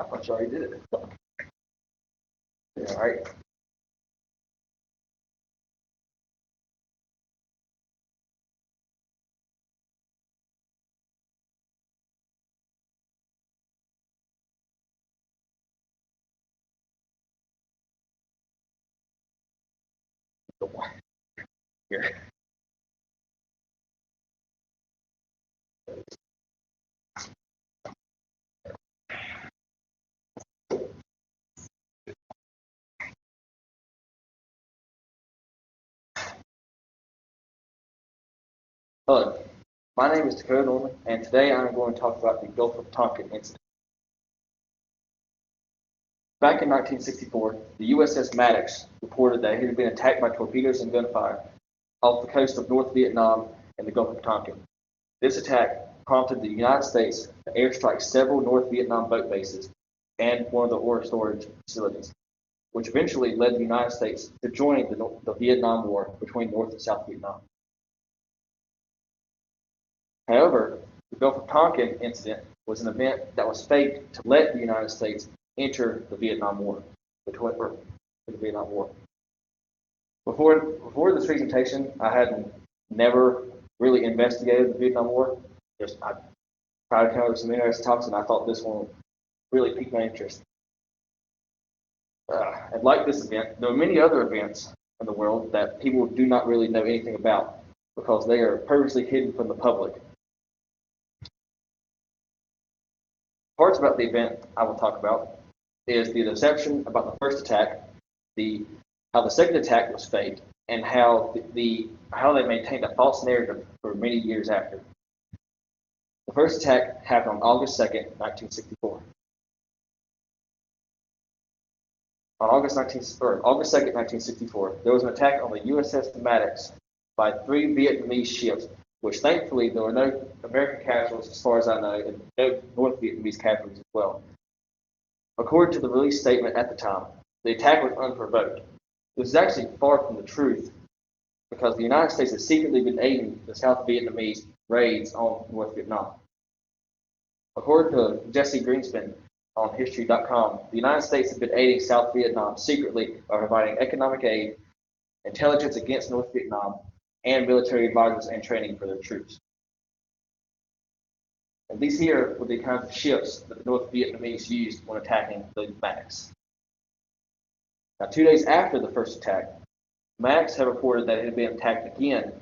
I thought you already did it. All right. Here. Hello, my name is Dakota, and today I'm going to talk about the Gulf of Tonkin incident. Back in 1964, the USS Maddox reported that it had been attacked by torpedoes and gunfire off the coast of North Vietnam and the Gulf of Tonkin. This attack prompted the United States to airstrike several North Vietnam boat bases and one of the ore storage facilities, which eventually led the United States to joining the Vietnam War between North and South Vietnam. However, the Gulf of Tonkin incident was an event that was faked to let the United States enter the Vietnam War. Before this presentation, I had never really investigated the Vietnam War. I tried to come up with some interesting topics, and I thought this one really piqued my interest. And like this event, there are many other events in the world that people do not really know anything about because they are purposely hidden from the public. Parts about the event I will talk about is the deception about the first attack, how the second attack was faked, and how how they maintained a false narrative for many years after. The first attack happened on August 2nd, 1964. On August 2nd, 1964, there was an attack on the USS Maddox by 3 Vietnamese ships, which thankfully there were no American casualties as far as I know, and no North Vietnamese casualties as well. According to the release statement at the time, the attack was unprovoked. This is actually far from the truth because the United States has secretly been aiding the South Vietnamese raids on North Vietnam. According to Jesse Greenspan on History.com, the United States has been aiding South Vietnam secretly by providing economic aid, intelligence against North Vietnam, and military advisors and training for their troops. And these here were the kinds of ships that the North Vietnamese used when attacking the Maddox. Now, 2 days after the first attack, Maddox had reported that it had been attacked again,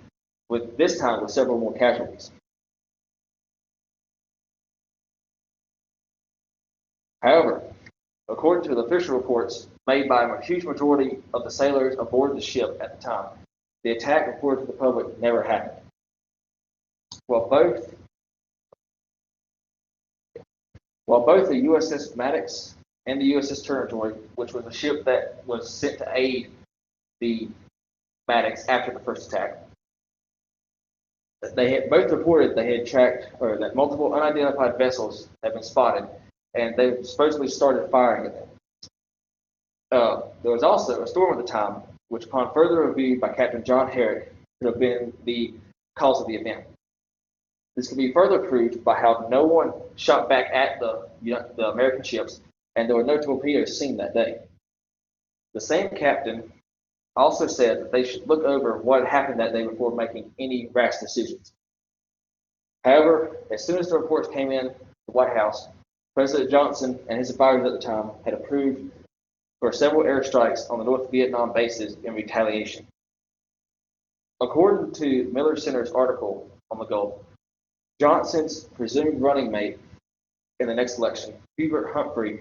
this time with several more casualties. However, according to the official reports made by a huge majority of the sailors aboard the ship at the time, the attack reported to the public never happened. While both the USS Maddox and the USS Territory, which was a ship that was sent to aid the Maddox after the first attack, they had both reported they had that multiple unidentified vessels had been spotted, and they supposedly started firing at them. There was also a storm at the time, which, upon further review by Captain John Herrick, could have been the cause of the event. This can be further proved by how no one shot back at the American ships, and there were no torpedoes seen that day. The same captain also said that they should look over what had happened that day before making any rash decisions. However, as soon as the reports came in, the White House, President Johnson and his advisors at the time had approved for several airstrikes on the North Vietnam bases in retaliation. According to Miller Center's article on the Gulf, Johnson's presumed running mate in the next election, Hubert Humphrey,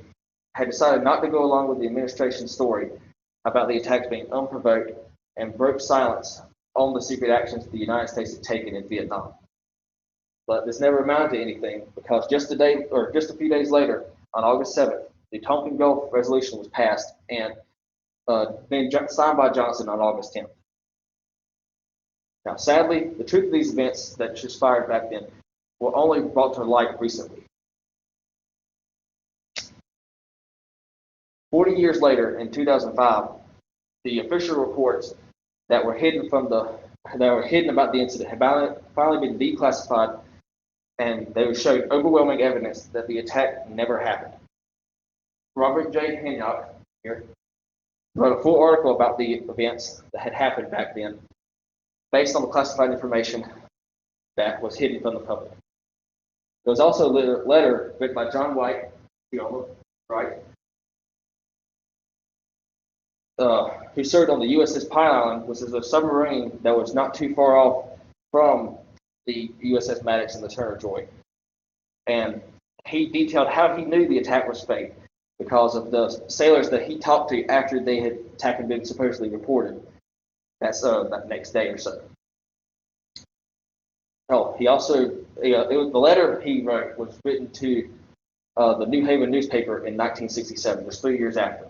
had decided not to go along with the administration's story about the attacks being unprovoked and broke silence on the secret actions the United States had taken in Vietnam. But this never amounted to anything because just a few days later, on August 7th, the Tonkin Gulf Resolution was passed and then signed by Johnson on August 10th. Now, sadly, the truth of these events that transpired back then were only brought to light recently. 40 years later, in 2005, the official reports that were hidden about the incident had finally been declassified, and they showed overwhelming evidence that the attack never happened. Robert J. Hancock here wrote a full article about the events that had happened back then, based on the classified information that was hidden from the public. There was also a letter written by John White, right, who served on the USS Pine Island, which is a submarine that was not too far off from the USS Maddox and the Turner Joy. And he detailed how he knew the attack was fake because of the sailors that he talked to after the attack had been supposedly reported. That's that next day or so. Oh, he also, the letter he wrote was written to the New Haven newspaper in 1967, just 3 years after.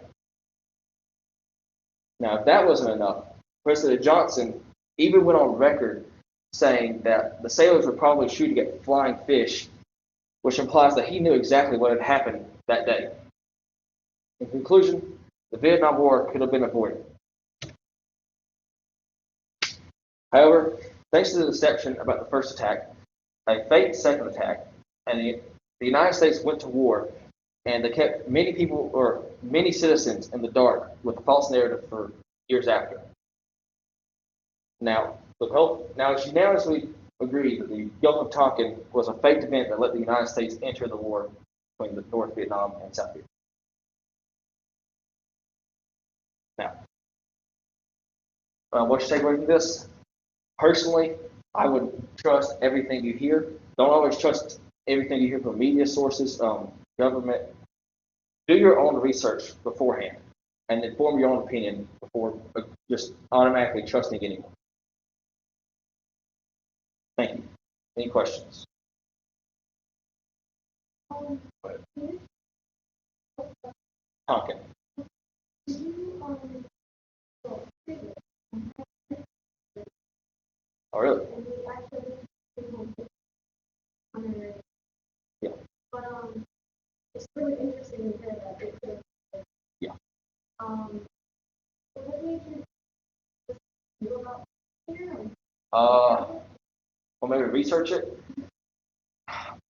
Now, if that wasn't enough, President Johnson even went on record saying that the sailors were probably shooting at flying fish, which implies that he knew exactly what had happened that day. In conclusion, the Vietnam War could have been avoided. However, thanks to the deception about the first attack, a faked second attack, and the United States went to war, and they kept many people or many citizens in the dark with a false narrative for years after. Now, it's unanimously agreed that the Gulf of Tonkin was a faked event that let the United States enter the war between the North Vietnam and South Vietnam. Now, what's your takeaway from this? Personally, I would trust everything you hear. Don't always trust everything you hear from media sources, government. Do your own research beforehand and then form your own opinion before just automatically trusting anyone. Thank you. Any questions? Tonkin. Oh, really? Yeah. It's really interesting to hear that picture. Yeah. What do you do about here? Well, maybe research it.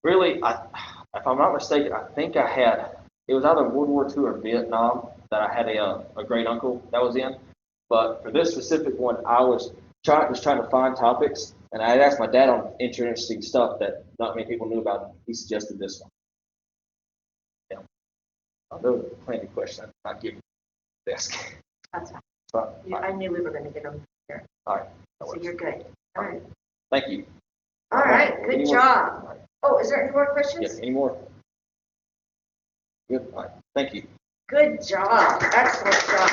Really, if I'm not mistaken, I think it was either World War II or Vietnam that I had a great uncle that was in. But for this specific one, I was trying to find topics, and I had asked my dad on interesting stuff that not many people knew about. And he suggested this one. Yeah. There was plenty of questions I'm not giving this. That's fine. Fine. Yeah, I knew we were going to get them here. All right. So you're good. All right. Thank you. All right. Good job. Right. Oh, is there any more questions? Yes. Any more? Good. All right. Thank you. Good job. Excellent job.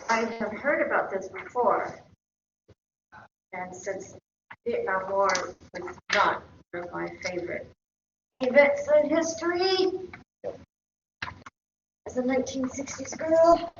I have heard about this before. And since Vietnam War was not one of my favorite events in history, as a 1960s girl,